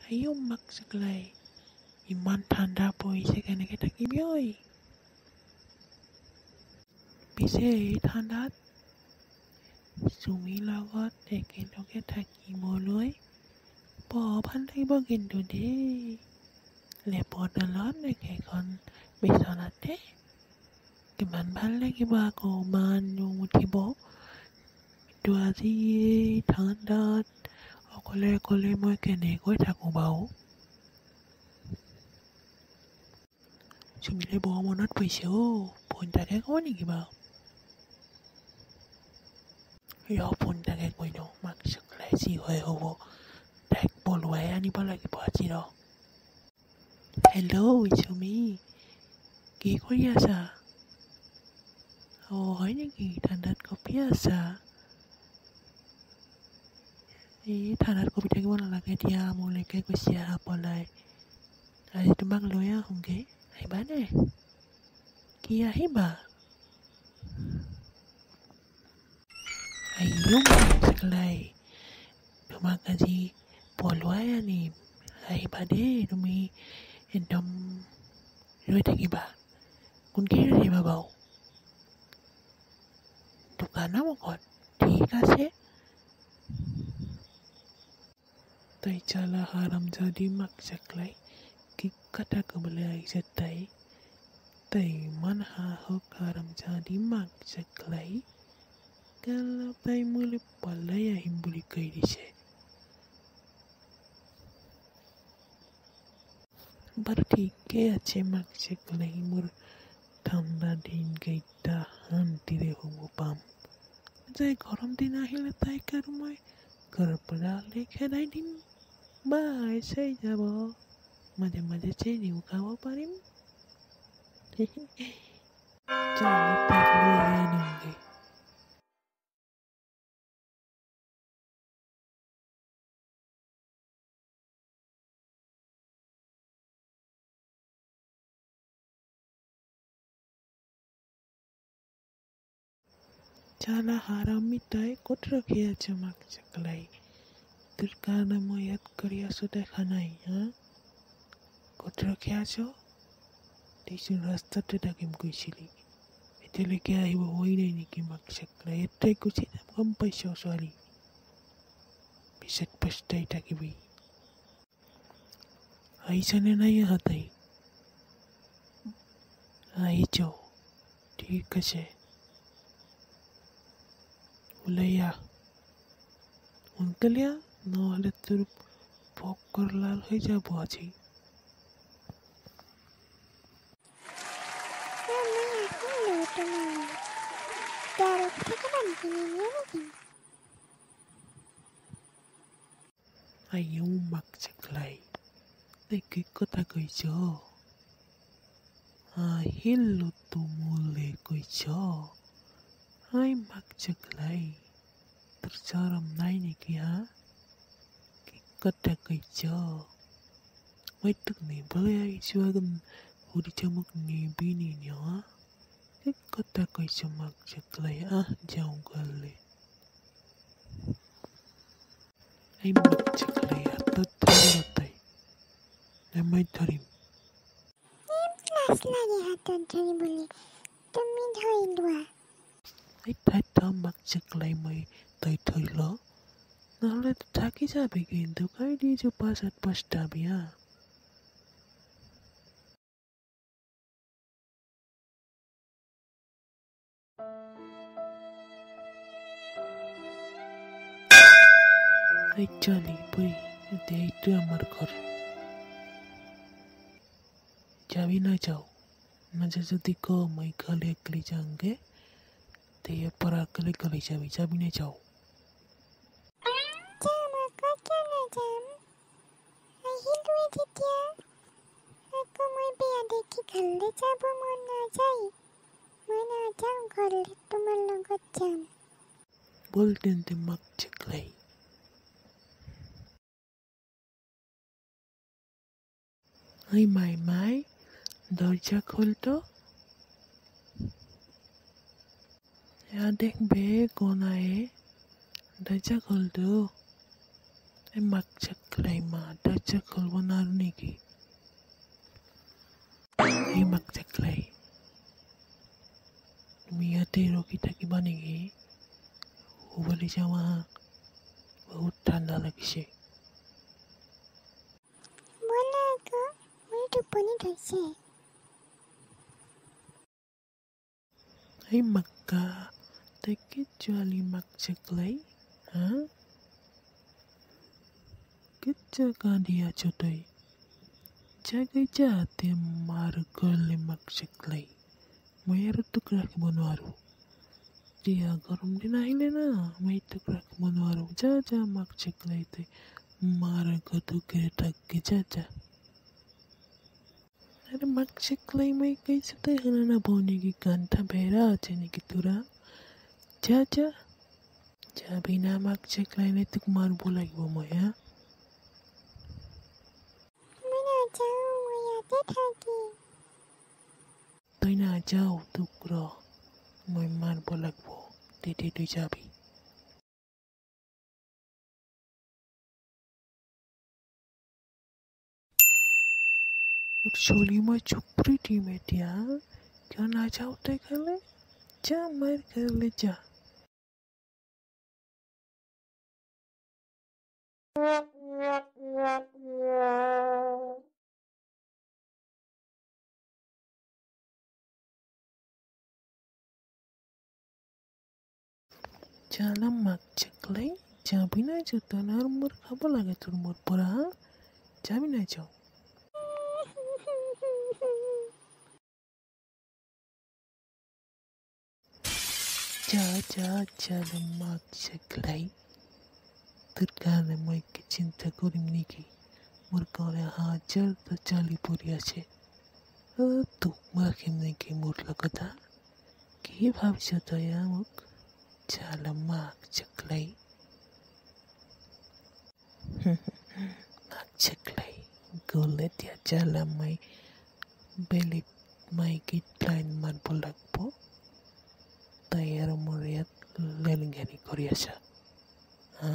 মাক চকলাই ইমান ঠাণ্ডা পৰিছে কেনেকৈ থাকিবি ঐ পিছে এই ঠাণ্ডাত চুমিৰ লগত একেলগে থাকিবলৈ বৰ ভাল লাগিব কিন্তু দেই লেপৰ তলত একেখন বিচনাতে কিমান ভাল লাগিব আকৌ ইমান উঠিব কিন্তু আজি এই ঠাণ্ডাত অকলে অকলে মই কেনেকৈ থাকোঁ বাৰু চুমিলে বৰ মনত পৰিছে ফোন এটাকে কওঁ নেকি বাৰু ফোন এটাকে কৈ দিওঁ মাক চকলাই যি হয় হ'ব তাইক পলুৱাই আনিব লাগিব আজি হেল্ল' চুমি কি কৰি আছা হয় নেকি ঠাণ্ডাত কঁপি আছা এই ঠাণ্ডাত কঁপি থাকিব নালাগে দিয়া মোলৈকে গুচি আহা পলাই আজি তোমাক লৈ আহোঁগৈ আহিবানে কি আহিবা চকলাই তোমাক আজি পলুৱাই আনিম আহিবা দেই তুমি একদম ৰৈ থাকিবা কোনখিনি ৰৈ থাকিবা বাৰু দোকানৰ মুখত ঠিক আছে তাই চালা হারামজাদি মাক চকলাই কি কথা ক'বলৈ আহিছে তাই ইমান সাহস হারামজাদি মাক চকলাই তাই মোলৈ পলাই আহিম বুলি কৈ দিছে বাৰু ঠিকেই আছে মাক চকলাই মোৰ ঠাণ্ডা দিনকেইটা শান্তিৰে শুব পাম যে গৰম দিন আহিলে তাইক আৰু মই ঘৰৰ পৰা খেদাই দিম বাই চাই যাব মাজে মাজে চেনিও খাব পাৰিম চলো তাইক লৈ আনিমগে চালা হাৰামি তাই ক'ত ৰখি আছে মাক চকলাই তোৰ কাৰণে মই ইয়াত কৰি আছোঁ দেখা নাই ক'ত ৰখি আছ দেচোন ৰাস্তাতে থাকিম কৈছিলি এতিয়ালৈকে আহিব হোৱাই নাই নেকি মাক চকলাই এটাই গুচি যাম গম পাইছ ছোৱালী পিছত পস্তাই থাকিবি আহিছেনে নাই তাই আহিছ ঠিক আছে ওলাই আহ সোনকালে নহ'লে তোৰ পকৰ লাল হৈ যাব আজি মাক চকলাই তই কি কথা কৈছ আহিলো মোলৈ কৈছ মাক চকলাই তোৰ চৰম নাই নেকি কি কথা কৈছ মই তোক নিবলৈ আহিছোঁ সুধিছ মোক নিবি কি কথা কৈছ মাক চকলাই যাওঁ গ'লে মাক চকলাই হাতত ধৰিল তাই মই ধৰিম মাক চকলাই মই তই ধৰি ল নহ'লে থাকি যাবি কিন্তু কৈ দিছোঁ পাছত পস্তাবি চলি বই এতিয়া এইটো আমাৰ ঘৰ যাবি না যাও নাযা যদি ক মই গলে একলি যাওঁগে তেয়ে পৰা গলে যাবি না যাও বল তেন্তে মাক চকলাই মাই দরজা খুলতো দেখ বে কোন আয়ে দরজা খুলতো मागच्या क्लायमा आताच्या कल्पनार नेकी हे मागच्या क्लाय তুমি ইয়াতে ৰখি থাকিবা নেকি শুবলৈ যাওঁ আহা বহুত ঠাণ্ডা লাগিছে ব'লা আকৌ মোৰ টোপনি ধৰিছে এই মাক্কা তই কি ছোৱালী মাগছে ক্লাই হা কিচ্ছা কাঁদি আছ তই জাগৈ যা তে মাৰ ঘৰলৈ মাগছে ক্লাই মই আৰু তোক ৰাখিব নোৱাৰোঁ এতিয়া গৰম দিন আহিলে না মই তোক ৰাখিব নোৱাৰোঁ যা যা মাগছে ক্লাই তই মাৰ ঘৰটোকে থাকি যা যা अरे मागच्या क्लाई मैं कैसे तय हना ना बोने की कांता बहरा আছে নাকি তোরা যা যা যাবি না মাগच्या क्लाई ने তোক মারব লাগিব মই হ্যাঁ মই নাযাওঁ মই ইয়াতে থাকিম তই না যাও তোক ৰ মই মাৰব লাগিব তেতিয়া তুই যাবি তোক চলি মই চুপৰি দিম এতিয়া কিয় নাযাও তই ঘৰলৈ যা মাৰ ঘৰলৈ যা जाला मागच्या क्लाई যাবি না যাও তই না আৰু মোৰ খাব লাগে তোৰ মোৰ পৰা হা যাবি না যাও যা যা जाला मागच्या क्लाई তোৰ কাৰণে মই কি চিন্তা কৰিম নেকি মোৰ কাৰণে হাজাৰটা চালি পৰি আছে তোক মাৰিম নেকি মোৰ লগত হা কি ভাবিছ তই মোক जाला मागच्या क्लाई मागच्या क्लाई গ'লে এতিয়া जाला মই বেলেগ মাইকীত লাইন মাৰিব লাগিব তাই আৰু মোৰ ইয়াত লেনগেনি কৰি আছা হা